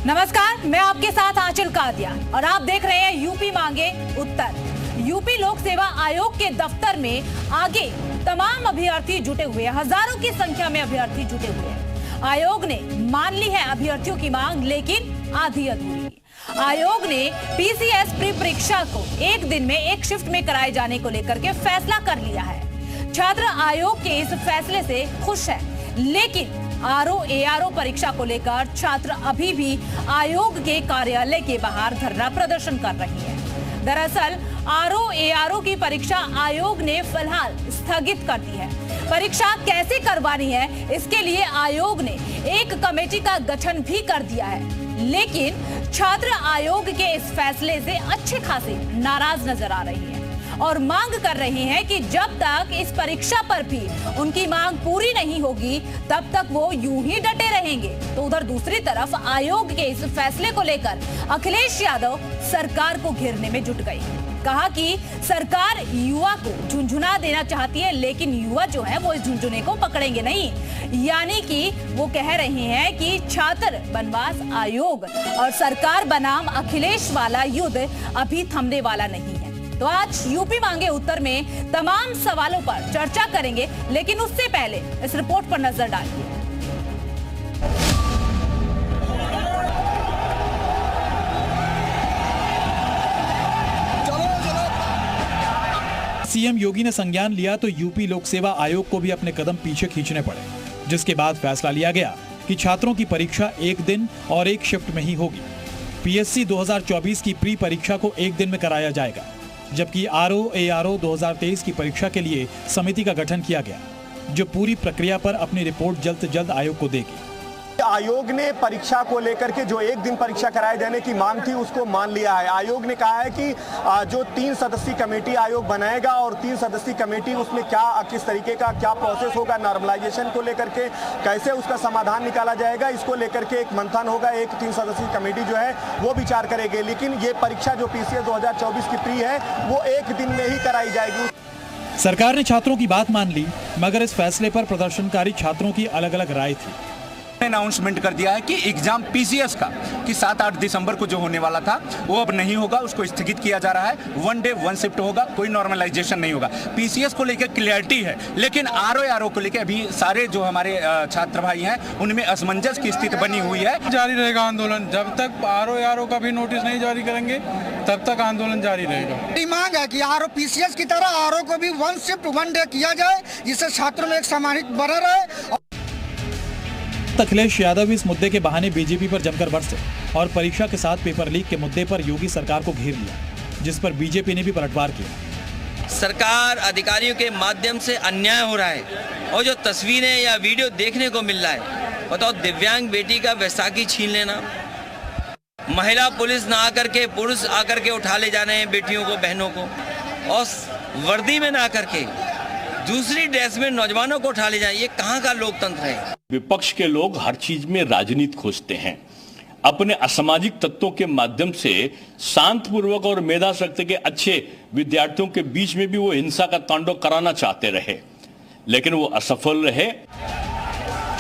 नमस्कार, मैं आपके साथ आंचल कादियान और आप देख रहे हैं यूपी मांगे उत्तर। यूपी लोक सेवा आयोग के दफ्तर में आगे तमाम अभ्यर्थी जुटे हुए हैं, हजारों की संख्या में अभ्यर्थी जुटे हुए हैं। आयोग ने मान ली है अभ्यर्थियों की मांग, लेकिन आधी अधूरी। आयोग ने पीसीएस प्री परीक्षा को एक दिन में एक शिफ्ट में कराए जाने को लेकर के फैसला कर लिया है। छात्र आयोग के इस फैसले से खुश है, लेकिन एआरओ परीक्षा को लेकर छात्र अभी भी आयोग के कार्यालय के बाहर धरना प्रदर्शन कर रही है। दरअसल एआरओ की परीक्षा आयोग ने फिलहाल स्थगित कर दी है। परीक्षा कैसे करवानी है, इसके लिए आयोग ने एक कमेटी का गठन भी कर दिया है, लेकिन छात्र आयोग के इस फैसले से अच्छे खासे नाराज नजर आ रही है और मांग कर रहे हैं कि जब तक इस परीक्षा पर भी उनकी मांग पूरी नहीं होगी तब तक वो यूं ही डटे रहेंगे। तो उधर दूसरी तरफ आयोग के इस फैसले को लेकर अखिलेश यादव सरकार को घेरने में जुट गई। कहा कि सरकार युवा को झुंझुना देना चाहती है, लेकिन युवा जो है वो इस झुंझुने को पकड़ेंगे नहीं। यानी कि वो कह रहे हैं कि छात्र बनवास आयोग और सरकार बनाम अखिलेश वाला युद्ध अभी थमने वाला नहीं है। तो आज यूपी मांगे उत्तर में तमाम सवालों पर चर्चा करेंगे, लेकिन उससे पहले इस रिपोर्ट पर नजर डालिए। सीएम योगी ने संज्ञान लिया तो यूपी लोक सेवा आयोग को भी अपने कदम पीछे खींचने पड़े, जिसके बाद फैसला लिया गया कि छात्रों की परीक्षा एक दिन और एक शिफ्ट में ही होगी। पीएससी 2024 की प्री परीक्षा को एक दिन में कराया जाएगा, जबकि एआरओ 2023 की परीक्षा के लिए समिति का गठन किया गया, जो पूरी प्रक्रिया पर अपनी रिपोर्ट जल्द से जल्द आयोग को देगी। आयोग ने परीक्षा को लेकर के जो एक दिन परीक्षा कराए जाने की मांग थी उसको मान लिया है। आयोग ने कहा है कि जो 3 सदस्यीय कमेटी आयोग बनाएगा और 3 सदस्यीय कमेटी उसमें किस तरीके का क्या प्रोसेस होगा, नॉर्मलाइजेशन को लेकर के कैसे उसका समाधान निकाला जाएगा, इसको लेकर के एक मंथन होगा। एक 3 सदस्यीय कमेटी जो है वो विचार करेगी, लेकिन ये परीक्षा जो पीसीएस 2024 की प्री है वो एक दिन में ही कराई जाएगी। सरकार ने छात्रों की बात मान ली, मगर इस फैसले पर प्रदर्शनकारी छात्रों की अलग अलग राय थी। अनाउंसमेंट कर दिया है कि एग्जाम पीसीएस का कि 7-8 दिसंबर को जो होने वाला था वो अब नहीं होगा, उसको स्थगित किया जा रहा है। 1 डे 1 शिफ्ट होगा, कोई नॉर्मलाइजेशन नहीं होगा। पीसीएस को लेकर क्लियरिटी है, लेकिन आरओ को लेकर अभी सारे जो हमारे छात्र भाई हैं उनमें असमंजस की स्थिति बनी हुई है। जारी रहेगा आंदोलन, जब तक आरओ का भी नोटिस नहीं जारी करेंगे तब तक आंदोलन जारी रहेगा। मांग है कि पीसीएस की तरह आरओ को भी 1 शिफ्ट 1 डे किया जाए, जिससे छात्रों में एक समाहित बना रहे। अखिलेश यादव इस मुद्दे के बहाने बीजेपी पर जमकर बरसे और परीक्षा के साथ पेपर लीक के मुद्दे पर योगी सरकार को घेर लिया, जिस पर बीजेपी ने भी पलटवार किया। सरकार अधिकारियों के माध्यम से अन्याय हो रहा है और जो तस्वीरें या वीडियो देखने को मिल रहा है, बताओ, दिव्यांग बेटी का वैसाखी छीन लेना, महिला पुलिस ना आकर के पुरुष आकर के उठा ले जाने हैं बेटियों को, बहनों को, और वर्दी में ना करके दूसरी ड्रेस में नौजवानों को उठा ले जाए। ये कहाँ का लोकतंत्र है? विपक्ष के लोग हर चीज में राजनीति खोजते हैं। अपने असामाजिक तत्वों के माध्यम से शांतपूर्वक और मेधा शक्ति के अच्छे विद्यार्थियों के बीच में भी वो हिंसा का तांडव कराना चाहते रहे, लेकिन वो असफल रहे।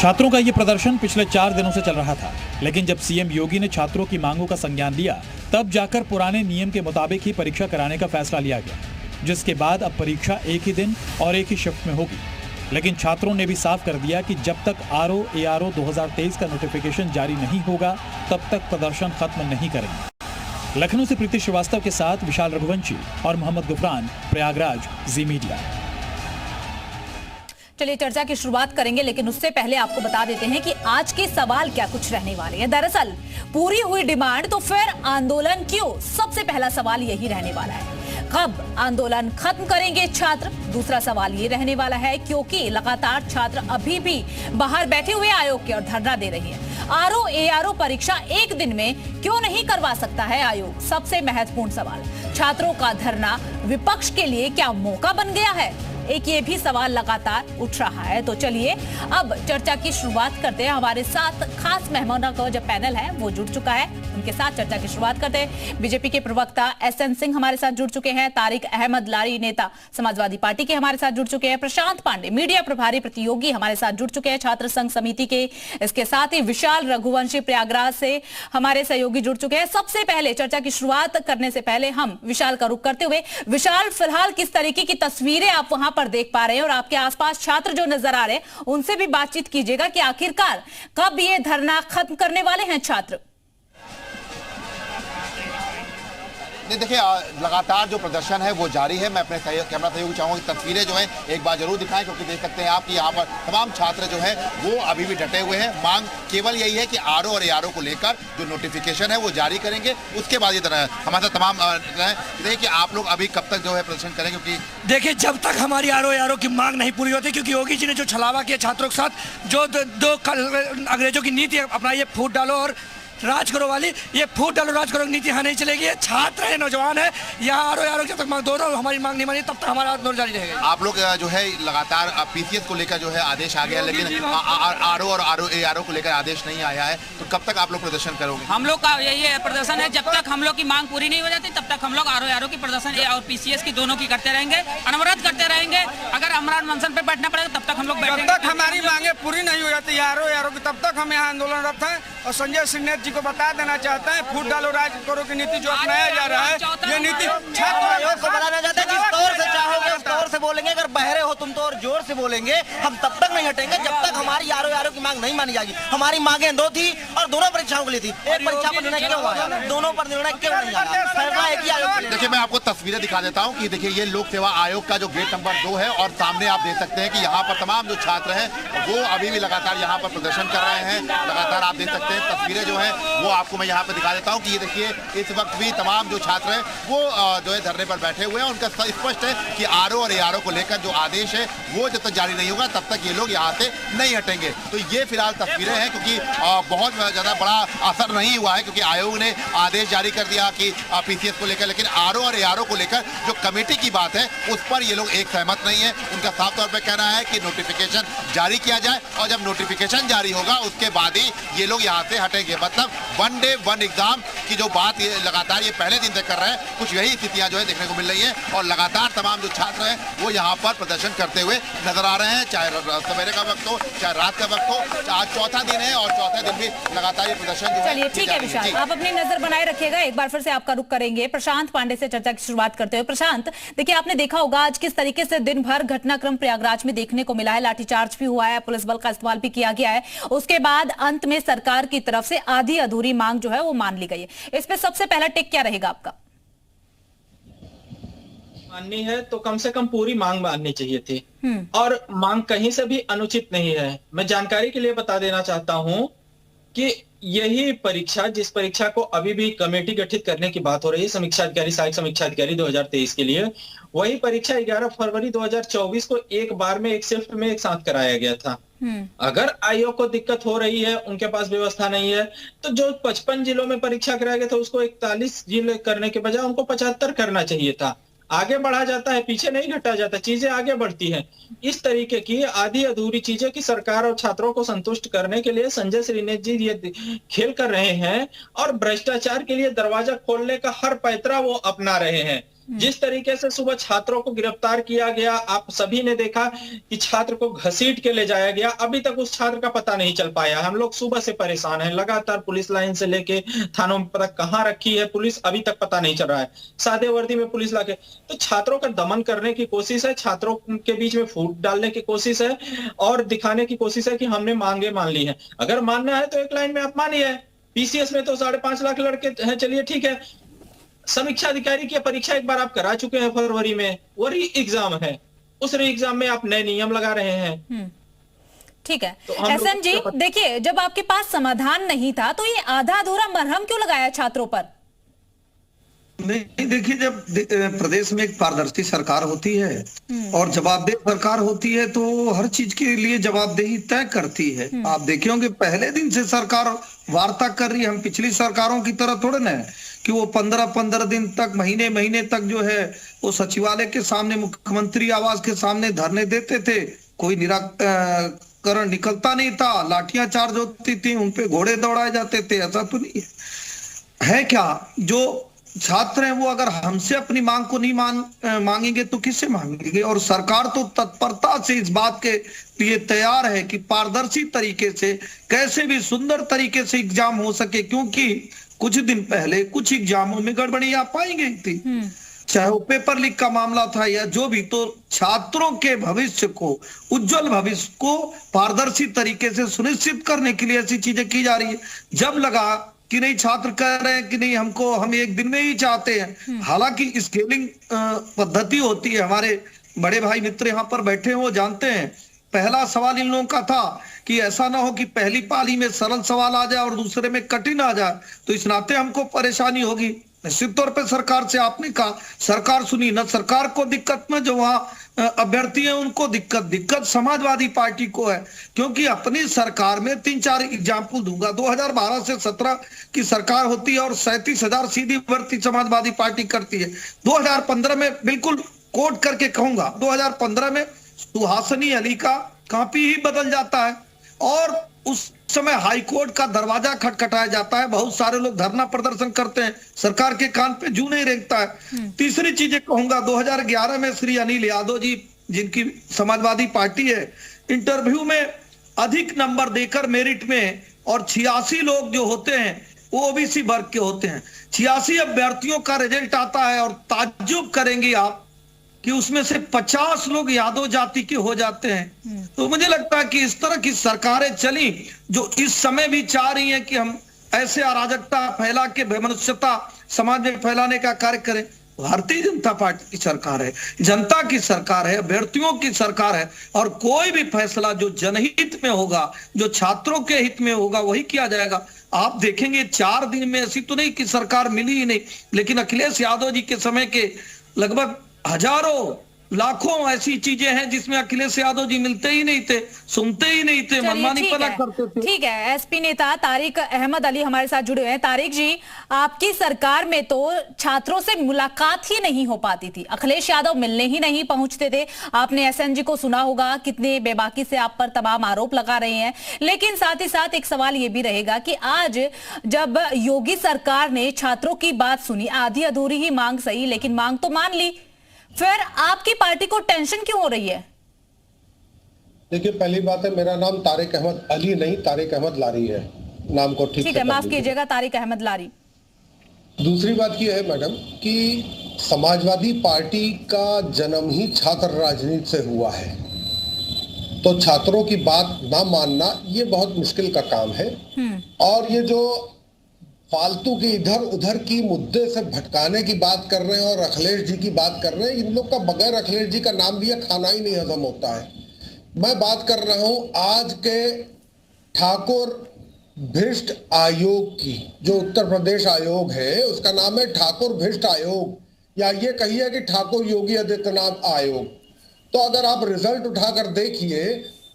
छात्रों का ये प्रदर्शन पिछले 4 दिनों से चल रहा था, लेकिन जब सीएम योगी ने छात्रों की मांगों का संज्ञान लिया, तब जाकर पुराने नियम के मुताबिक ही परीक्षा कराने का फैसला लिया गया, जिसके बाद अब परीक्षा एक ही दिन और एक ही शिफ्ट में होगी। लेकिन छात्रों ने भी साफ कर दिया कि जब तक एआरओ 2023 का नोटिफिकेशन जारी नहीं होगा तब तक प्रदर्शन खत्म नहीं करेंगे। लखनऊ से प्रीति श्रीवास्तव के साथ विशाल रघुवंशी और मोहम्मद गुफरान, प्रयागराज, जी मीडिया। चलिए चर्चा की शुरुआत करेंगे, लेकिन उससे पहले आपको बता देते हैं कि आज के सवाल क्या कुछ रहने वाले हैं। दरअसल पूरी हुई डिमांड तो फिर आंदोलन क्यों? सबसे पहला सवाल यही रहने वाला है। कब आंदोलन खत्म करेंगे छात्र? दूसरा सवाल ये रहने वाला है, क्योंकि लगातार छात्र अभी भी बाहर बैठे हुए आयोग के और धरना दे रही है। एआरओ परीक्षा एक दिन में क्यों नहीं करवा सकता है आयोग? सबसे महत्वपूर्ण सवाल। छात्रों का धरना विपक्ष के लिए क्या मौका बन गया है? एक ये भी सवाल लगातार उठ रहा है। तो चलिए अब चर्चा की शुरुआत करते हैं। हमारे साथ खास मेहमानों का जो पैनल है वो जुड़ चुका है, उनके साथ चर्चा की शुरुआत करते हैं। बीजेपी के प्रवक्ता एसएन सिंह हमारे साथ जुड़ चुके हैं, तारिक अहमद लारी नेता समाजवादी पार्टी के हमारे साथ जुड़ चुके हैं, प्रशांत पांडे मीडिया प्रभारी प्रतियोगी हमारे साथ जुड़ चुके हैं छात्र संघ समिति के, इसके साथ ही विशाल रघुवंशी प्रयागराज से हमारे सहयोगी जुड़ चुके हैं। सबसे पहले चर्चा की शुरुआत करने से पहले हम विशाल का रुख करते हुए, विशाल फिलहाल किस तरीके की तस्वीरें आप वहां पर देख पा रहे हैं और आपके आसपास छात्र जो नजर आ रहे हैं उनसे भी बातचीत कीजिएगा कि आखिरकार कब ये धरना खत्म करने वाले हैं छात्र? नहीं, देखिए लगातार जो प्रदर्शन है वो जारी है। मैं अपने कैमरा सहयोगी चाहूंगा कि तस्वीरें जो हैं एक बार जरूर दिखाएं, क्योंकि देख सकते हैं आप कि यहाँ पर तमाम छात्र जो हैं वो अभी भी डटे हुए हैं। मांग केवल यही है कि आरओ और एआरओ को लेकर जो नोटिफिकेशन है वो जारी करेंगे, उसके बाद ये तरह हमारे साथ तमाम देखिए कि आप लोग अभी कब तक जो है प्रदर्शन करेंगे, क्योंकि देखिए जब तक हमारी आरओ एआरओ की मांग नहीं पूरी होती, क्योंकि योगी जी ने जो छलावा किया छात्रों के साथ, जो दो अंग्रेजों की नीति अपनाई, फूट डालो और राज करो वाली, ये फूट डालो राज करो नीति यहाँ नहीं चलेगी। ये छात्र है, नौजवान है, यहाँ आरओ जब तक मांग दोनों हमारी मांग नहीं मानी तब तक हमारा आंदोलन जारी रहेगा। आप लोग जो है लगातार पीसीएस को लेकर जो है आदेश आ गया, लेकिन आरओ और एआरओ को लेकर आदेश नहीं आया है, तो कब तक आप लोग प्रदर्शन करोगे? हम लोग का यही प्रदर्शन है, जब तक हम लोग की मांग पूरी नहीं हो जाती तब तक हम लोग आरओ एआरओ की प्रदर्शन और पीसीएस की दोनों की करते रहेंगे, अनवरत करते रहेंगे। अगर हमारा अनशन पे बैठना पड़ेगा तब तक हम लोग बैठेंगे। जब तक हमारी मांगे पूरी नहीं हो जाती आरओ एआरओ की, तब तक हम यहाँ आंदोलनरत हैं। और संजय सिन्हा जी को बता देना चाहते हैं, फूट डालो राज करो की नीति जो अपनाया जा रहा है, ये नीति आयोग को बताना चाहते हैं जिस तौर से चाहोगे उस तौर से बोलेंगे। अगर बहरे हो तुम तो और जोर से बोलेंगे, हम तब तक नहीं हटेंगे जब तक हमारी आरओ एआरओ की मांग नहीं मानी जाएगी। हमारी मांगें दो थी और दोनों परीक्षाओं के लिए थी। एक परीक्षा पर निर्णय क्यों आया, दोनों पर निर्णय क्यों नहीं आया? फैसला एक ही आयोग। देखिए मैं आपको तस्वीरें दिखा देता हूँ कि देखिए ये लोक सेवा आयोग का जो गेट नंबर 2 है, और सामने आप देख सकते हैं कि यहाँ पर तमाम जो छात्र हैं वो अभी भी लगातार यहाँ पर प्रदर्शन कर रहे हैं। लगातार आप देख सकते हैं तस्वीरें जो है वो आपको मैं यहाँ पे दिखा देता हूँ कि ये देखिए इस वक्त भी तमाम जो छात्र हैं वो जो है धरने पर बैठे हुए हैं। उनका स्पष्ट है कि आरओ और एआरओ को लेकर जो आदेश है वो जब तक जारी नहीं होगा तब तक ये लोग यहाँ से नहीं हटेंगे। तो ये फिलहाल तस्वीरें हैं, क्योंकि बहुत ज़्यादा बड़ा असर नहीं हुआ है, क्योंकि आयोग ने आदेश जारी कर दिया कि पीसीएस को लेकर, लेकिन आरओ और एआरओ को लेकर जो कमेटी की बात है उस पर ये लोग एक सहमत नहीं है। उनका साफ तौर पर कहना है कि नोटिफिकेशन जारी किया जाए, और जब नोटिफिकेशन जारी होगा उसके बाद ही ये लोग यहाँ से हटेंगे। मतलब वन डे वन एग्जाम की जो बात ये लगातार ये पहले दिन से कर रहे हैं, कुछ यही स्थितियां जो है देखने को मिल रही हैं। और लगातार तमाम जो छात्र हैं वो यहाँ पर प्रदर्शन करते हुए नजर आ रहे हैं, चाहे सवेरे का वक्त हो चाहे रात का वक्त हो। आज चौथा दिन है और चौथे दिन भी लगातार ये प्रदर्शन जो है। चलिए ठीक है विशाल, आप अपनी नजर बनाए रखिएगा। एक बार फिर से आपका रुख करेंगे प्रशांत पांडे से चर्चा की शुरुआत करते हुए। प्रशांत, देखिए आपने देखा होगा आज किस तरीके से दिन भर घटनाक्रम प्रयागराज में देखने को मिला है। लाठीचार्ज भी हुआ है, पुलिस बल का इस्तेमाल भी किया गया है। उसके बाद अंत में सरकार की तरफ से आधी अधूरी मांग जो है वो मान ली गई है। इस पे सबसे पहला टिक क्या रहेगा आपका? माननी है तो कम से कम पूरी मांग माननी चाहिए थी, और मांग कहीं से भी अनुचित नहीं है। मैं जानकारी के लिए बता देना चाहता हूं कि यही परीक्षा, जिस परीक्षा को अभी भी कमेटी गठित करने की बात हो रही है, समीक्षा अधिकारी, सहायक समीक्षा अधिकारी 2023 के लिए, वही परीक्षा 11 फरवरी 2024 को एक बार में एक शिफ्ट में एक साथ कराया गया था। अगर आयोग को दिक्कत हो रही है, उनके पास व्यवस्था नहीं है, तो जो 55 जिलों में परीक्षा कराया गया था उसको 41 जिले करने के बजाय उनको 75 करना चाहिए था। आगे बढ़ा जाता है, पीछे नहीं घटा जाता, चीजें आगे बढ़ती हैं। इस तरीके की आधी अधूरी चीजें की सरकार और छात्रों को संतुष्ट करने के लिए संजय श्रीनेत जी ये खेल कर रहे हैं, और भ्रष्टाचार के लिए दरवाजा खोलने का हर पैतरा वो अपना रहे हैं। जिस तरीके से सुबह छात्रों को गिरफ्तार किया गया, आप सभी ने देखा कि छात्र को घसीट के ले जाया गया, अभी तक उस छात्र का पता नहीं चल पाया। हम लोग सुबह से परेशान हैं, लगातार पुलिस लाइन से लेके थानों में पता कहाँ रखी है पुलिस, अभी तक पता नहीं चल रहा है। सादे वर्दी में पुलिस लाके तो छात्रों का दमन करने की कोशिश है, छात्रों के बीच में फूट डालने की कोशिश है, और दिखाने की कोशिश है कि हमने मांगे मान ली है। अगर मानना है तो एक लाइन में आप मानिए, पीसीएस में तो 5.5 लाख लड़के हैं, चलिए ठीक है। समीक्षा अधिकारी की परीक्षा एक बार आप करा चुके हैं फरवरी में, वो री एग्जाम है, उस री एग्जाम में आप नए नियम लगा रहे हैं। ठीक है तो एसएन जी, देखिए जब आपके पास समाधान नहीं था तो ये आधा अधूरा मरहम क्यों लगाया छात्रों पर? नहीं, देखिए जब प्रदेश में एक पारदर्शी सरकार होती है और जवाबदेह सरकार होती है तो हर चीज के लिए जवाबदेही तय करती है। आप देखे होंगे पहले दिन से सरकार वार्ता कर रही है। हम पिछली सरकारों की तरह थोड़े ना है कि वो 15-15 दिन तक, महीने तक जो है वो सचिवालय के सामने, मुख्यमंत्री आवास के सामने धरने देते थे, कोई निराकरण निकलता नहीं था, लाठियां चार्ज होती थी, उनपे घोड़े दौड़ाए जाते थे। ऐसा तो नहीं है क्या? जो छात्र हैं वो अगर हमसे अपनी मांग को नहीं मांगेंगे तो किससे मांगेंगे? और सरकार तो तत्परता से इस बात के लिए तैयार है कि पारदर्शी तरीके से, कैसे भी सुंदर तरीके से एग्जाम हो सके, क्योंकि कुछ दिन पहले कुछ एग्जामों में गड़बड़ियां पाई गई थी, चाहे वो पेपर लीक का मामला था या जो भी। तो छात्रों के भविष्य को, उज्जवल भविष्य को पारदर्शी तरीके से सुनिश्चित करने के लिए ऐसी चीजें की जा रही है। जब लगा कि नहीं, छात्र कह रहे हैं कि नहीं, हम एक दिन में ही चाहते हैं, हालांकि स्केलिंग पद्धति होती है। हमारे बड़े भाई मित्र यहाँ पर बैठे हैं, वो जानते हैं। पहला सवाल इन लोगों का था कि ऐसा ना हो कि पहली पाली में सरल सवाल आ जाए और दूसरे में कठिन आ जाए, तो इस नाते हमको परेशानी होगी। निश्चित तौर पे सरकार से आपने कहा, सरकार सुनी न, सरकार को दिक्कत में जो वहां अभ्यर्थी हैं उनको दिक्कत समाजवादी पार्टी को है, क्योंकि अपनी सरकार में 3-4 एग्जाम्पल दूंगा। 2012 से 17 की सरकार होती है और 37,000 सीधी भर्ती समाजवादी पार्टी करती है। 2015 में बिल्कुल कोट करके कहूंगा, 2015 में सुहासिनी अली का कॉपी ही बदल जाता है और उस समय हाईकोर्ट का दरवाजा खटखटाया जाता है, बहुत सारे लोग धरना प्रदर्शन करते हैं, सरकार के कान पे जू नहीं रेंगता है। तीसरी चीजें कहूंगा, 2011 में श्री अनिल यादव जी, जिनकी समाजवादी पार्टी है, इंटरव्यू में अधिक नंबर देकर मेरिट में, और 86 लोग जो होते हैं वो ओबीसी वर्ग के होते हैं, 86 अभ्यर्थियों का रिजल्ट आता है और ताज्जुब करेंगे आप कि उसमें से 50 लोग यादव जाति के हो जाते हैं। तो मुझे लगता है कि इस तरह की सरकारें चली जो इस समय भी चाह रही हैं कि हम ऐसे अराजकता फैला के बेमनुष्यता समाज में फैलाने का कार्य करें। भारतीय जनता पार्टी की सरकार है, जनता की सरकार है, अभ्यर्थियों की सरकार है, और कोई भी फैसला जो जनहित में होगा, जो छात्रों के हित में होगा, वही किया जाएगा। आप देखेंगे 4 दिन में ऐसी तो नहीं कि सरकार मिली ही नहीं, लेकिन अखिलेश यादव जी के समय के लगभग हजारों लाखों ऐसी चीजें हैं जिसमें अखिलेश यादव जी मिलते ही नहीं थे, सुनते ही नहीं थे, मनमानी पना करते थे। ठीक है, एसपी नेता तारिक अहमद अली हमारे साथ जुड़े हुए हैं। तारिक जी, आपकी सरकार में तो छात्रों से मुलाकात ही नहीं हो पाती थी, अखिलेश यादव मिलने ही नहीं पहुंचते थे। आपने एसएनजी को सुना होगा, कितने बेबाकी से आप पर तमाम आरोप लगा रहे हैं। लेकिन साथ ही साथ एक सवाल ये भी रहेगा कि आज जब योगी सरकार ने छात्रों की बात सुनी, आधी अधूरी ही मांग सही, लेकिन मांग तो मान ली, फिर आपकी पार्टी को टेंशन क्यों हो रही है? देखिए, पहली बात है, मेरा नाम तारिक अहमद अली नहीं, तारिक अहमद लारी है, नाम को ठीक है, माफ कीजिएगा, तारिक अहमद लारी। दूसरी बात यह है मैडम कि समाजवादी पार्टी का जन्म ही छात्र राजनीति से हुआ है, तो छात्रों की बात ना मानना ये बहुत मुश्किल का काम है। और ये जो फालतू की इधर उधर की मुद्दे से भटकाने की बात कर रहे हैं और अखिलेश जी की बात कर रहे हैं, इन लोग का बगैर अखिलेश जी का नाम लिया खाना ही नहीं हजम होता है। मैं बात कर रहा हूं आज के ठाकुर भ्रष्ट आयोग की, जो उत्तर प्रदेश आयोग है उसका नाम है ठाकुर भ्रष्ट आयोग, या ये कहिए कि ठाकुर योगी आदित्यनाथ आयोग। तो अगर आप रिजल्ट उठाकर देखिए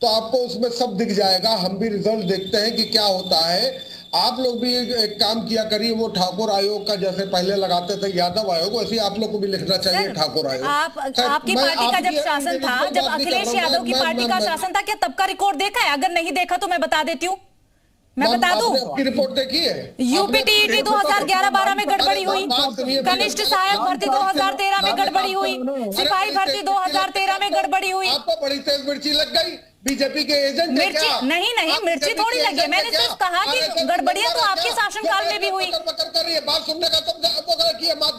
तो आपको उसमें सब दिख जाएगा। हम भी रिजल्ट देखते हैं कि क्या होता है। आप लोग भी एक काम किया करिए, वो ठाकुर आयोग का जैसे पहले लगाते थे यादव आयोग, वैसे आप लोग को भी लिखना चाहिए ठाकुर आयोग। आपकी पार्टी का जब शासन था, जब अखिलेश यादव की पार्टी का शासन था, क्या तब का रिकॉर्ड देखा है? अगर नहीं देखा तो मैं बता देती हूँ, मैं बता दूं। रिपोर्ट देखी है? यूपी टीईटी 2011-12 में गड़बड़ी हुई, कनिष्ठ सहायक भर्ती 2013 में गड़बड़ी हुई, सिपाही भर्ती 2013 में गड़बड़ी हुई। आपको बड़ी तेज मिर्ची लग गई बीजेपी के एजेंट? मिर्ची नहीं, मिर्ची थोड़ी लगी, मैंने सिर्फ कहा कि गड़बड़ियां तो आपके शासनकाल में भी हुई। बात सुनने का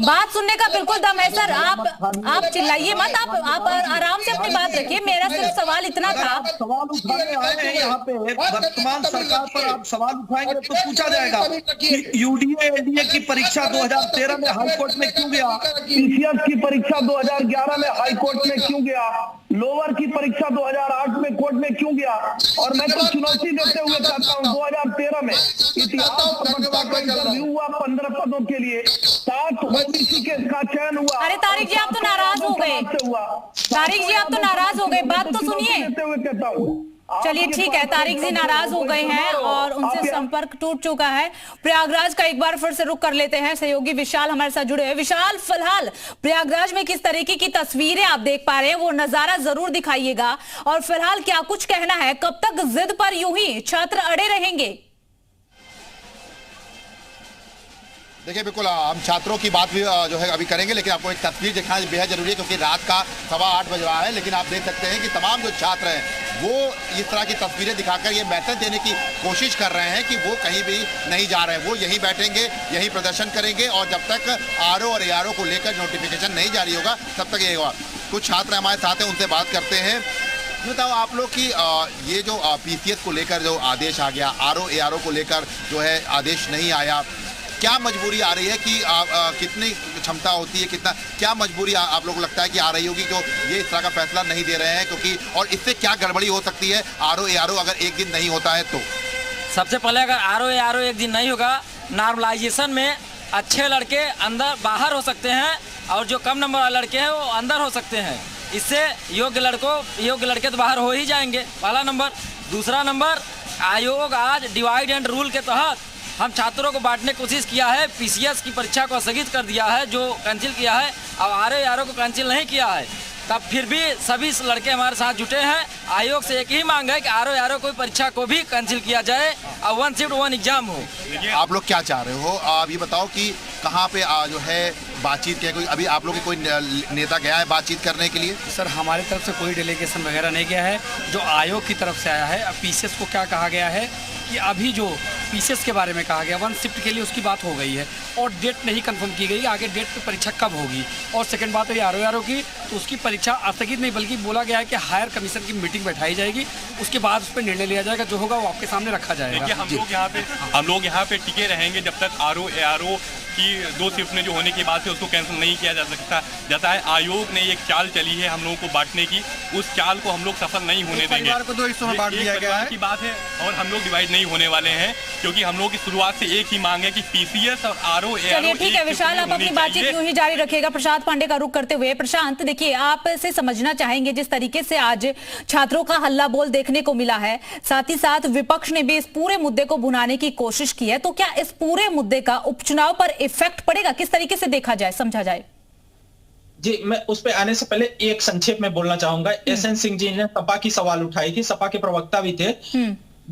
बात सुनने का बिल्कुल दम है सर, आप चिल्लाइए मत, आप आराम से अपनी बात रखिए। मेरा सिर्फ सवाल इतना था, सवाल उठाने आए हैं यहाँ पे, वर्तमान सरकार पर आप सवाल उठाएंगे तो पूछा जाएगा कि यूडीए एनडीए की परीक्षा 2013 में हाईकोर्ट में क्यों गया, पीसीएस की परीक्षा 2011 में हाईकोर्ट में क्यों गया, लोअर की परीक्षा 2008 में कोर्ट में क्यों गया। और मैं तो चुनौती देते हुए कहता हूँ 2013 में इतिहास प्रवक्ता का इंटरव्यू हुआ 15 पदों के लिए, 7 ओबीसी के का चयन हुआ। अरे तारिक जी, आप तो नाराज हो गए, तारिक जी आप तो नाराज हो गए, बात तो सुनिए। देते हुए कहता हूँ चलिए ठीक है, तारिक जी नाराज हो गए हैं और उनसे संपर्क टूट चुका है। प्रयागराज का एक बार फिर से रुख कर लेते हैं। सहयोगी विशाल हमारे साथ जुड़े हैं। विशाल, फिलहाल प्रयागराज में किस तरीके की तस्वीरें आप देख पा रहे हैं, वो नजारा जरूर दिखाइएगा। और फिलहाल क्या कुछ कहना है, कब तक जिद पर यूं ही छात्र अड़े रहेंगे? देखिए बिल्कुल हम छात्रों की बात भी जो है अभी करेंगे, लेकिन आपको एक तस्वीर दिखाना बेहद जरूरी है क्योंकि रात का 8:15 बज रहा है। लेकिन आप देख सकते हैं कि तमाम जो छात्र हैं वो इस तरह की तस्वीरें दिखाकर ये मैसेज देने की कोशिश कर रहे हैं कि वो कहीं भी नहीं जा रहे हैं, वो यहीं बैठेंगे, यहीं प्रदर्शन करेंगे और जब तक आरओ और एआरओ को लेकर नोटिफिकेशन नहीं जारी होगा तब तक ये होगा। कुछ छात्र हमारे साथ हैं, उनसे बात करते हैं। बताओ आप लोग की ये जो पीसीएस को लेकर जो आदेश आ गया, आरओ एआरओ को लेकर जो है आदेश नहीं आया, क्या मजबूरी आ रही है कि कितनी क्षमता होती है, कितना क्या मजबूरी आप लोगों को लगता है कि आ रही होगी जो ये इस तरह का फैसला नहीं दे रहे हैं, क्योंकि और इससे क्या गड़बड़ी हो सकती है आरओ एआरओ अगर एक दिन नहीं होता है तो? सबसे पहले अगर आरओ एआरओ एक दिन नहीं होगा, नॉर्मलाइजेशन में अच्छे लड़के अंदर बाहर हो सकते हैं और जो कम नंबर वाले लड़के हैं वो अंदर हो सकते हैं। इससे योग्य लड़के तो बाहर हो ही जाएंगे, पहला नंबर। दूसरा नंबर, आयोग आज डिवाइड एंड रूल के तहत हम छात्रों को बांटने की कोशिश किया है। पीसीएस की परीक्षा को स्थगित कर दिया है, जो कैंसिल किया है, और आरओ को कैंसिल नहीं किया है। तब फिर भी सभी लड़के हमारे साथ जुटे हैं। आयोग से एक ही मांग है कि आरओ कोई परीक्षा को भी कैंसिल किया जाए और 1 शिफ्ट 1 एग्जाम हो। आप लोग क्या चाह रहे हो? आप ये बताओ कि कहाँ पे जो है बातचीत किया, कोई अभी आप लोग की कोई नेता गया है बातचीत करने के लिए? सर हमारी तरफ से कोई डेलीगेशन वगैरह नहीं गया है, जो आयोग की तरफ से आया है। अब पीसीएस को क्या कहा गया है कि अभी जो पीसीएस के बारे में कहा गया 1 शिफ्ट के लिए उसकी बात हो गई है और डेट नहीं कंफर्म की गई आगे डेट पे परीक्षा कब होगी। और सेकंड बात है आरओ की, तो उसकी परीक्षा स्थगित नहीं बल्कि बोला गया है कि हायर कमीशन की मीटिंग बैठाई जाएगी, उसके बाद उस पर निर्णय लिया जाएगा, जो होगा वो आपके सामने रखा जाएगा। देखिए हम लोग यहाँ पे टिके रहेंगे जब तक आरओ एआरओ की 2 शिफ्ट में जो होने की बात है उसको कैंसिल नहीं किया जा सकता जाता है। आयोग ने एक चाल चली है हम लोगों को बांटने की, उस चाल को हम लोग सफल नहीं होने देंगे। परिवार को 2 हिस्सों में बांट दिया गया है की बात है और हम लोग डिवाइड नहीं होने वाले हैं, क्योंकि हम लोग की शुरुआत से एक ही मांग है कि पीसीएस और आरओ एआरओ। चलिए ठीक है विशाल, आप अपनी बातचीत यूं ही जारी रखिएगा। प्रशांत पांडे का रुख करते हुए, प्रशांत देखिए आप से समझना चाहेंगे जिस तरीके से आज छात्रों का हल्ला बोल देखने को मिला है, साथ ही साथ विपक्ष ने भी इस पूरे मुद्दे को भुनाने की कोशिश की है, तो क्या इस पूरे मुद्दे का उपचुनाव पर इफेक्ट पड़ेगा? किस तरीके से देखा जाए, समझा जाए? जी, मैं उस पे आने से पहले एक संक्षेप में बोलना चाहूंगा। एसएन सिंह जी ने सपा की सवाल उठाई थी, सपा के प्रवक्ता भी थे।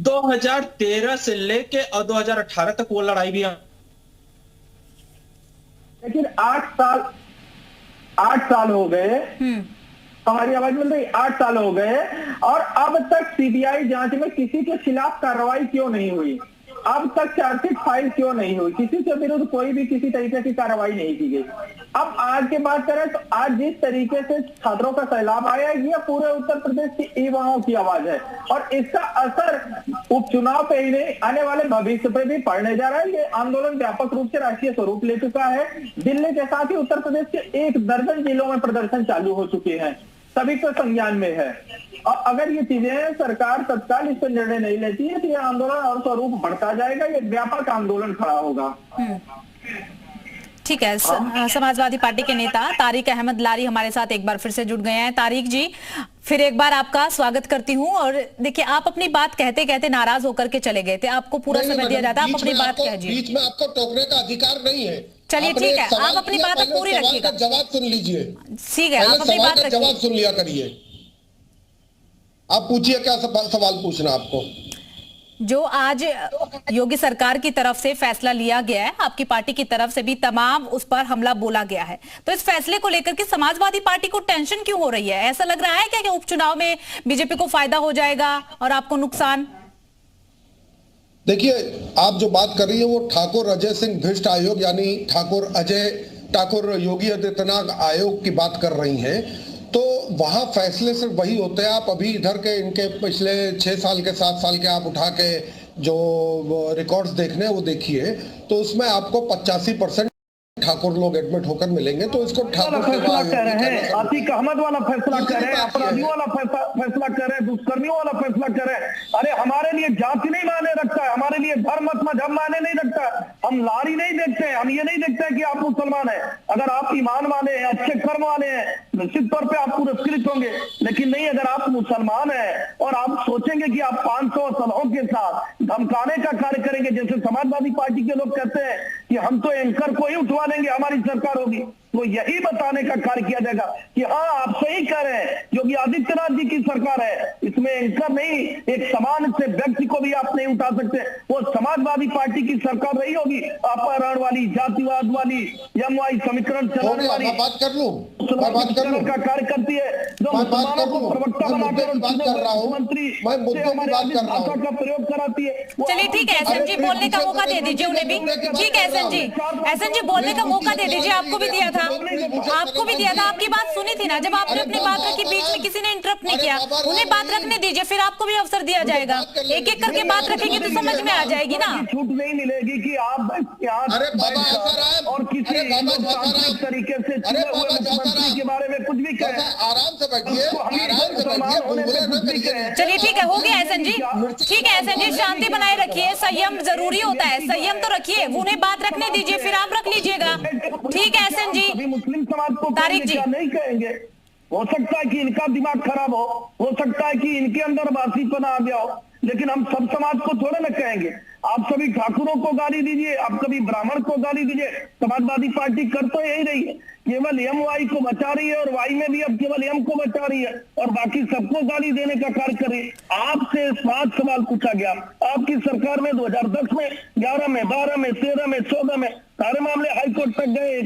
2013 से लेके और 2018 तक वो लड़ाई भी, लेकिन 8 साल हो गए, हमारी आवाज मिल रही, 8 साल हो गए और अब तक सीबीआई जांच में किसी के खिलाफ कार्रवाई क्यों नहीं हुई? अब तक चार्जशीट फाइल क्यों नहीं हुई? किसी के विरुद्ध कोई भी किसी तरीके की कार्रवाई नहीं की गई। अब आज की बात करें तो आज जिस तरीके से छात्रों का सैलाब आया, ये पूरे उत्तर प्रदेश की युवाओं की आवाज है और इसका असर उपचुनाव पे ही नहीं, आने वाले भविष्य पे भी पड़ने जा रहा है। ये आंदोलन व्यापक रूप से राष्ट्रीय स्वरूप ले चुका है। दिल्ली के साथ ही उत्तर प्रदेश के 1 दर्जन जिलों में प्रदर्शन चालू हो चुके हैं, सभी को संज्ञान में है। और अगर ये चीजें सरकार तत्काल इस पर निर्णय नहीं लेती है तो ये आंदोलन और स्वरूप बढ़ता जाएगा, ये व्यापक आंदोलन खड़ा होगा। ठीक है, समाजवादी पार्टी के नेता तारिक अहमद लारी हमारे साथ एक बार फिर से जुड़ गए हैं। तारिक जी, फिर एक बार आपका स्वागत करती हूं। और देखिए आप अपनी बात कहते कहते नाराज होकर के चले गए थे, आपको पूरा समय दिया जाता है, आप अपनी बात कहिए। बीच में आपको टोकने का अधिकार नहीं है। चलिए ठीक है, आप अपनी बात पूरी रखिएगा। जवाब सुन लीजिए, ठीक है, आप अपनी बात जवाब सुन लिया करिए। आप पूछिए क्या सवाल पूछना आपको। जो आज योगी सरकार की तरफ से फैसला लिया गया है, आपकी पार्टी की तरफ से भी तमाम उस पर हमला बोला गया है, तो इस फैसले को लेकर के समाजवादी पार्टी को टेंशन क्यों हो रही है? ऐसा लग रहा है क्या कि उपचुनाव में बीजेपी को फायदा हो जाएगा और आपको नुकसान? देखिए आप जो बात कर रही है वो ठाकुर अजय सिंह भ्रष्ट आयोग यानी ठाकुर योगी आदित्यनाथ आयोग की बात कर रही हैं, तो वहां फैसले सिर्फ वही होते हैं। आप अभी इधर के इनके पिछले 6 साल के 7 साल के आप उठा के जो रिकॉर्ड्स देखने वो देखिए, तो उसमें आपको 85% ठाकुर लोग एडमिट होकर मिलेंगे। तो इसको ठाकुर फैसला कर रहे हैं, आतिक अहमद वाला फैसला कर रहे हैं, अपराधियों वाला फैसला कर रहे हैं, दुष्कर्मियों वाला फैसला कर रहे हैं। अरे हमारे लिए जांच नहीं मायने रखता है, हमारे लिए भारतीय धर्म मत मजहब माने नहीं रखता। हम लारी नहीं देखते हैं, हम ये नहीं देखते हैं कि आप मुसलमान हैं। अगर आप ईमान वाले हैं, अच्छे कर्म वाले हैं, निश्चित तौर पे आप पुरस्कृत होंगे। लेकिन नहीं, अगर आप मुसलमान हैं और आप सोचेंगे कि आप 500 सलाहों के साथ धमकाने का कार्य करेंगे, जैसे समाजवादी पार्टी के लोग कहते हैं कि हम तो एंकर को ही उठवा देंगे, हमारी सरकार होगी, तो यही बताने का कार्य किया जाएगा कि हाँ, आप सही कह रहे हैं, योगी आदित्यनाथ जी की सरकार है, इसमें एंकर नहीं, एक समान से व्यक्ति को भी आप नहीं उठा सकते। वो समाजवादी पार्टी की सरकार रही होगी, अपहरण वाली, जातिवाद वाली, एमवाई समीकरण चलाने वाली, बात कर लूं का कार्य करती है, जो मुसलमानों को प्रवक्ता बनाकर मुख्यमंत्री का प्रयोग कराती है। चलिए ठीक है, एसएन जी बोलने का मौका दे दीजिए उन्हें भी। ठीक है एसएन जी बोलने का मौका दे दीजिए। आपको भी दिया था, आपकी बात सुनी थी ना, जब आपने अपनी बात रखी, बीच में किसी ने इंटरप्ट नहीं किया। उन्हें बात रखने दीजिए, फिर आपको भी अवसर दिया जाएगा। एक एक करके बात रखेंगे तो समझ में आ जाएगी ना। छूट नहीं मिलेगी कि आप और किसी तरीके से चुने हुए मुख्यमंत्री के बारे में कुछ भी कहें। आराम से बैठिए। चलिए ठीक है, हो गया एसएन जी। ठीक है एसएन जी, शांति बनाए रखिए, संयम जरूरी होता है, संयम तो रखिए। उन्हें बात रखने दीजिए, फिर आप रख लीजिएगा। ठीक है एसएन जी। अभी मुस्लिम समाज को तारिक जी नहीं कहेंगे, हो सकता है कि इनका दिमाग खराब हो सकता है कि इनके अंदर बासीपना आ गया हो, लेकिन हम सब समाज को थोड़े ना कहेंगे। आप सभी ठाकुरों को गाली दीजिए, आप कभी ब्राह्मण को गाली दीजिए। समाजवादी पार्टी कर तो यही रही है, केवल एम वाई को बचा रही है और वाई में भी अब केवल एम को बचा रही है और बाकी सबको गाली देने का कार्य कर रही है। आपसे 5 सवाल पूछा गया, आपकी सरकार में 2010 में, 11 में, 12 में, 13 में, 14 में सारे मामले हाईकोर्ट तक गए।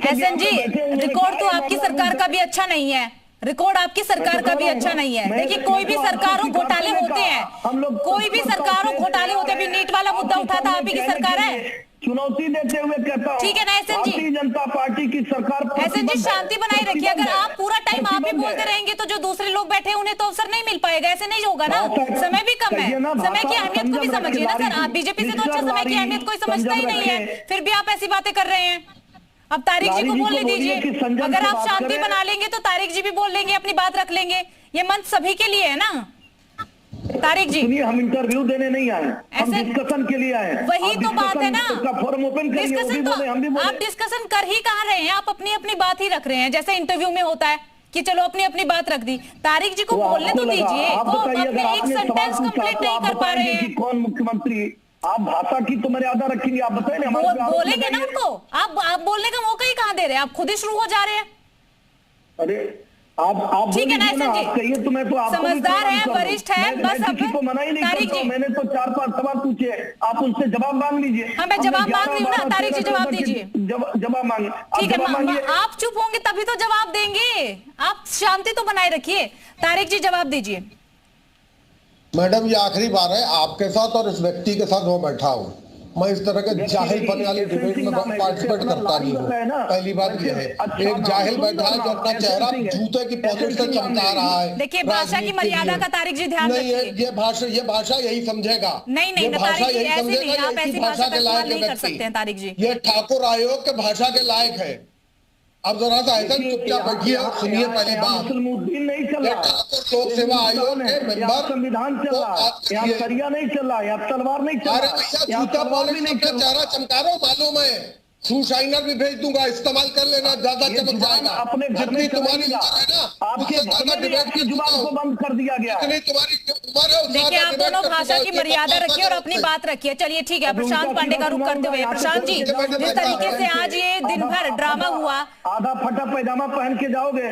एसएन जी, रिकॉर्ड तो आपकी सरकार का भी अच्छा नहीं है, रिकॉर्ड आपकी सरकार का भी अच्छा नहीं है। देखिए कोई भी सरकारों घोटाले होते हैं, कोई भी सरकारों घोटाले होते हैं। अभी नीट वाला मुद्दा उठा था, आप ही की सरकार है। चुनौती देते हुए कहता हूं, ठीक है ना एसएन जी, भारतीय जनता पार्टी की सरकार। एसएन जी शांति बनाए रखिए। अगर आप पूरा टाइम आप ही बोलते रहेंगे तो जो दूसरे लोग बैठे हैं उन्हें तो अवसर नहीं मिल पाएगा। ऐसे नहीं होगा ना, समय भी कम है। समय की अहमियत को भी समझिए ना सर। आप बीजेपी से तो अच्छा समय की अहमियत कोई समझता ही नहीं है, फिर भी आप ऐसी बातें कर रहे हैं। अब तारिक जी को बोलने दीजिए। अगर आप शांति बना लेंगे तो तारिक जी भी बोल लेंगे, अपनी बात रख लेंगे। ये मंच सभी के लिए है ना तारिक जी। हम इंटरव्यू देने नहीं आए, हम डिस्कशन के लिए आए। वही तो बात है ना, फॉर्म ओपन करेंगे, डिस्कशन तो आप डिस्कशन कर ही कहाँ रहे हैं, आप अपनी अपनी बात ही रख रहे हैं, जैसे इंटरव्यू में होता है कि चलो अपनी अपनी बात रख दी। तारिक जी को बोलने तो दीजिए, वो अपने एक सेंटेंस कंप्लीट नहीं कर पा रहे हैं। कौन मुख्यमंत्री, आप भाषा की तो मर्यादा रखेंगे, आप बताइए ना। बोलेंगे ना उनको, आप बोलने का मौका ही कहाँ दे रहे हैं, आप खुद ही शुरू हो जा रहे हैं। अरे आप ठीक है ना एसएन जी, कहिए तो मैं तो समझदार है, वरिष्ठ है, बस अब किसी को मना ही नहीं करता। मैंने तो 4-5 सवाल पूछे, आप उनसे जवाब मांग लीजिए। हाँ मैं जवाब मांग रही हूँ ना, तारिक जी जवाब दीजिए। जवाब मांगे, ठीक है, आप चुप होंगे तभी तो जवाब देंगे। आप शांति तो बनाए रखिए। तारिक जी जवाब दीजिए। मैडम ये आखिरी बार है आपके साथ और इस व्यक्ति के साथ मैं बैठा हूँ। मैं इस तरह के जाहिल बनने वाली डिबेट में पार्टिसिपेट करता नहीं हूँ। पहली बात यह है, एक जाहिल बैठा है जो अपना चेहरा जूते की पॉकेट से चमका रहा है। देखिए भाषा की मर्यादा का तारिक जी ध्यान रखिए। ये भाषा यही समझेगा। नहीं भाषा यही समझेगा, आप ऐसी भाषा का इस्तेमाल नहीं कर सकते हैं तारिक जी। ये ठाकुर आयोग के भाषा के लायक है। अब जरा सा ऐसा चुपचाप बैठिए, सुनिए पहली बात। नहीं चल रहा, लोक सेवा आयोग के मेंबर, संविधान चल रहा, यहाँ सरिया नहीं चल रहा, यहाँ तलवार नहीं चल रहा, यहाँ तलवार भी नहीं चल रहा। चेहरा चमका रहा हूँ, मालूम है, शू शाइनर भी भेज दूंगा, इस्तेमाल कर लेना, ज्यादा चमक जाएगा। अपने घर में तुम्हारी आपके घर में डिबेट की जुबान को बंद कर दिया गया। देखिए आप दोनों भाषा की मर्यादा रखिए और अपनी बात रखिए। चलिए ठीक है, प्रशांत पांडे का रुख करते हुए प्रशांत जी, जिस तरीके से आज ये दिन भर ड्रामा हुआ, आधा फटा पैजामा पहन के जाओगे।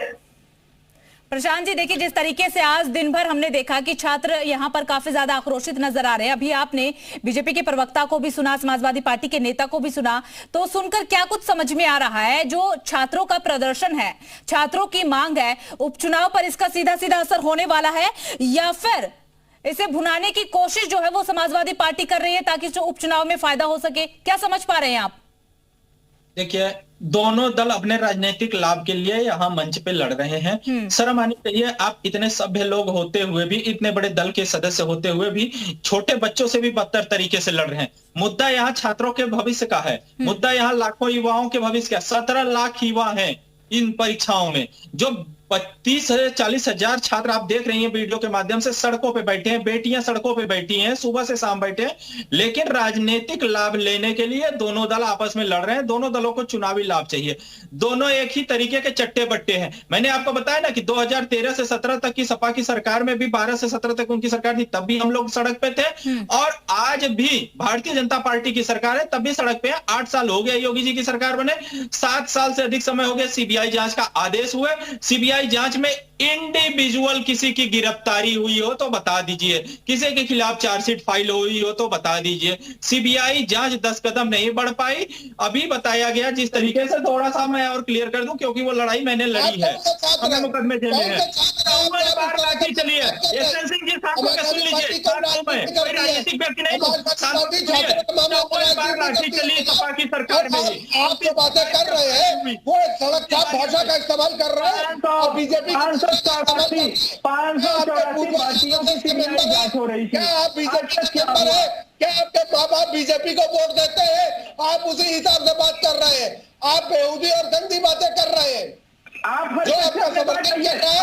प्रशांत जी देखिए, जिस तरीके से आज दिन भर हमने देखा कि छात्र यहाँ पर काफी ज्यादा आक्रोशित नजर आ रहे हैं। अभी आपने बीजेपी के प्रवक्ता को भी सुना, समाजवादी पार्टी के नेता को भी सुना, तो सुनकर क्या कुछ समझ में आ रहा है? जो छात्रों का प्रदर्शन है, छात्रों की मांग है, उपचुनाव पर इसका सीधा सीधा असर होने वाला है या फिर इसे भुनाने की कोशिश जो है वो समाजवादी पार्टी कर रही है ताकि जो उपचुनाव में फायदा हो सके? क्या समझ पा रहे हैं आप? देखिए दोनों दल अपने राजनीतिक लाभ के लिए यहाँ मंच पे लड़ रहे हैं। शर्म आनी चाहिए, आप इतने सभ्य लोग होते हुए भी, इतने बड़े दल के सदस्य होते हुए भी छोटे बच्चों से भी बदतर तरीके से लड़ रहे हैं। मुद्दा यहाँ छात्रों के भविष्य का है, मुद्दा यहाँ लाखों युवाओं के भविष्य का। 17 लाख युवा हैं इन परीक्षाओं में, जो 30 से 40 हजार छात्र आप देख रही हैं वीडियो के माध्यम से सड़कों पे बैठे हैं, बेटियां सड़कों पे बैठी हैं, सुबह से शाम बैठे हैं, लेकिन राजनीतिक लाभ लेने के लिए दोनों दल आपस में लड़ रहे हैं। दोनों दलों को चुनावी लाभ चाहिए, दोनों एक ही तरीके के चट्टे बट्टे हैं। मैंने आपको बताया ना कि 2013 से 17 तक की सपा की सरकार में भी 12 से 17 तक उनकी सरकार थी, तब भी हम लोग सड़क पे थे, और आज भी भारतीय जनता पार्टी की सरकार है, तब भी सड़क पे है। 8 साल हो गए योगी जी की सरकार बने, 7 साल से अधिक समय हो गया सीबीआई जांच का आदेश हुए। सीबीआई जांच में इंडिविजुअल किसी की गिरफ्तारी हुई हो तो बता दीजिए, किसी के खिलाफ चार्जशीट फाइल हुई हो तो बता दीजिए। सीबीआई जांच 10 कदम नहीं बढ़ पाई। अभी बताया गया जिस तरीके से, थोड़ा सा मैं और क्लियर कर दूं क्योंकि वो लड़ाई मैंने लड़ी है, हमें मुकदमे झेले हैं। बार लाठी चली है, एसएन सिंह जी साथ में सुन लीजिए, कोई राजनीतिक व्यक्ति नहीं, बार लाठी चली सपा की सरकार में। आप जो बातें कर रहे हैं वो एक सड़क का भाषा का इस्तेमाल कर रहे हैं, और बीजेपी 584 पार्टियों की सीबीआई जांच हो रही थी। क्या आप बीजेपी के ऊपर है? क्या आपके माँ बाप बीजेपी को वोट देते हैं? आप उसी हिसाब से बात कर रहे हैं। आप बेहूदी और गंदी बातें कर रहे हैं। आप जो आपका समर्थन कर रहा है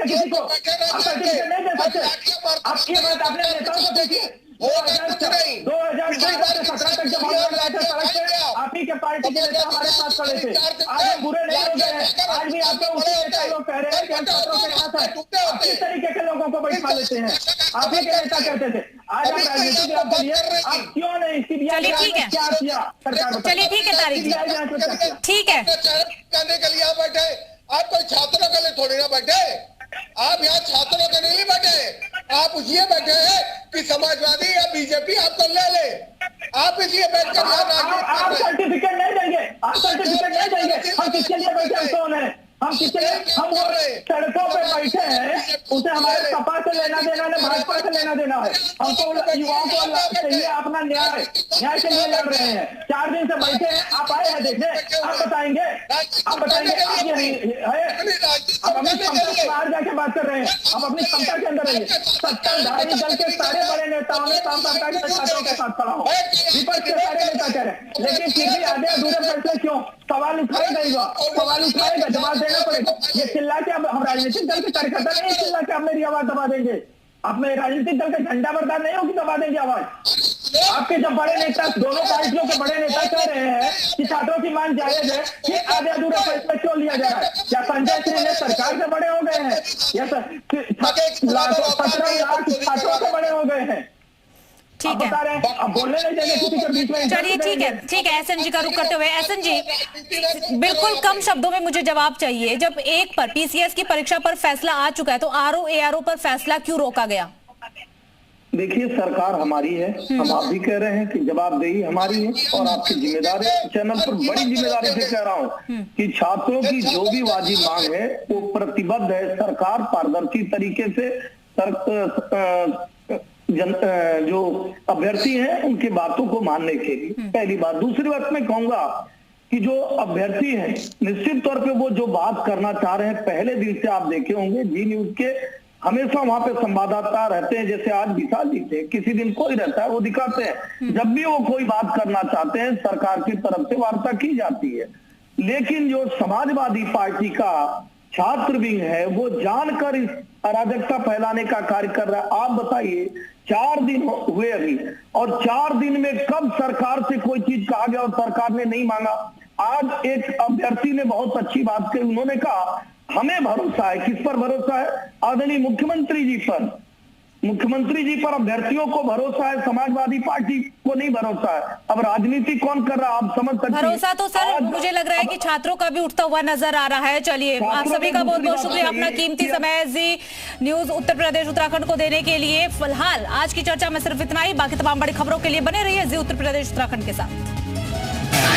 किसी को आपकी बात अपने नेताओं को देखिए। 2017 तक जब आप ही के पार्टी के नेता हमारे साथ खड़े थे, आज हम बुरे नहीं हो गए हैं। आज भी आपके उसी नेता लोग कह रहे हैं कि हम छात्रों के साथ हैं, किस तरीके के लोगों को बैठा लेते हैं। आप ही के नेता कहते थे, आज हम राजनीतिक लाभ के लिए आप क्यों नहीं सीबीआई क्या किया सरकार? चलिए ठीक है तारिक जी, ठीक है। करने के लिए आप बैठे, आप कोई छात्रों के लिए थोड़ी ना बैठे। आप यहाँ छात्रों के नहीं बैठे, आप ये बैठे हैं कि समाजवादी या बीजेपी आपको ले ले। आप इसलिए बैठकर आप सर्टिफिकेट नहीं देंगे, आप सर्टिफिकेट नहीं देंगे। हम किसके लिए बैठे कौन है? हम किसके लिए? हम वो सड़कों पे बैठे हैं, उसे हमारे सपा से लेना देना है, भाजपा से लेना देना है। हमको युवाओं को चाहिए अपना न्याय, न्याय के लिए लड़ रहे हैं। 4 दिन से बैठे हैं, आप आए हैं देखने, आप बताएंगे, आप बताएंगे आप ये है। आप अपनी क्षमता से बाहर जाके बात कर रहे हैं, आप अपनी क्षमता के अंदर रहिए। सत्ताधारी दल के सारे बड़े नेताओं ने काम करता है छात्रों के साथ खड़ा हो, विपक्ष के सारे नेता कह रहे हैं, लेकिन फिर भी आधे अधूरे फैसले क्यों? सवाल उठाएगा, सवाल उठाएगा, जवाब देना पड़ेगा। ये चिल्ला के हम राजनीतिक दल के कार्यकर्ता नहीं चिल्ला के आप मेरी आवाज दबा देंगे। आप मेरे राजनीतिक दल के झंडा बरदार नहीं होगी, दबा देंगे आवाज। आपके जब बड़े नेता, दोनों पार्टियों के बड़े नेता कह रहे हैं कि छात्रों की मांग जायज है, ये आधे अधूरे फैसले क्यों लिया जा रहा है? क्या संजय सिंह ने सरकार से बड़े हो गए हैं या 17 लाख छात्रों से बड़े हो गए हैं? ठीक है, अब बोलने नहीं देंगे किसी के बीच में। चलिए ठीक है, ठीक है। एसएन जी का रुख करते हुए, एसएन जी बिल्कुल कम शब्दों में मुझे जवाब चाहिए। जब एक पर पीसीएस की परीक्षा पर फैसला आ चुका है तो आरओ एआरओ पर फैसला क्यों रोका गया? देखिए, सरकार हमारी है, हम आप भी कह रहे हैं कि जवाबदेही हमारी है और आपकी जिम्मेदारी है। चैनल पर बड़ी जिम्मेदारी से कह रहा हूँ कि छात्रों की जो भी वाजिब मांग है वो प्रतिबद्ध है। सरकार पारदर्शी तरीके से जो अभ्यर्थी हैं उनकी बातों को मानने के लिए, पहली बात। दूसरी बात मैं कहूंगा कि जो अभ्यर्थी हैं निश्चित तौर पे वो जो बात करना चाह रहे हैं, पहले दिन से आप देखे होंगे जी न्यूज के हमेशा वहां पे संवाददाता रहते हैं, जैसे आज विशाल जी थे, किसी दिन कोई रहता है, वो दिखाते हैं। जब भी वो कोई बात करना चाहते हैं सरकार की तरफ से वार्ता की जाती है। लेकिन जो समाजवादी पार्टी का छात्र विंग है वो जानकर इस अराजकता फैलाने का कार्य कर रहा है। आप बताइए, 4 दिन हुए अभी, और 4 दिन में कब सरकार से कोई चीज कहा गया और सरकार ने नहीं मांगा? आज एक अभ्यर्थी ने बहुत अच्छी बात कही, उन्होंने कहा हमें भरोसा है। किस पर भरोसा है? आदरणीय मुख्यमंत्री जी पर। मुख्यमंत्री जी पर अभ्यर्थियों को भरोसा है, समाजवादी पार्टी को नहीं भरोसा है। अब राजनीति कौन कर रहा है आप समझ सकते हैं। भरोसा तो सर मुझे लग रहा है कि छात्रों का भी उठता हुआ नजर आ रहा है। चलिए, आप सभी का बहुत बहुत शुक्रिया अपना कीमती समय जी न्यूज उत्तर प्रदेश उत्तराखंड को देने के लिए। फिलहाल आज की चर्चा में सिर्फ इतना ही। बाकी तमाम बड़ी खबरों के लिए बने रहिए जी उत्तर प्रदेश उत्तराखंड के साथ।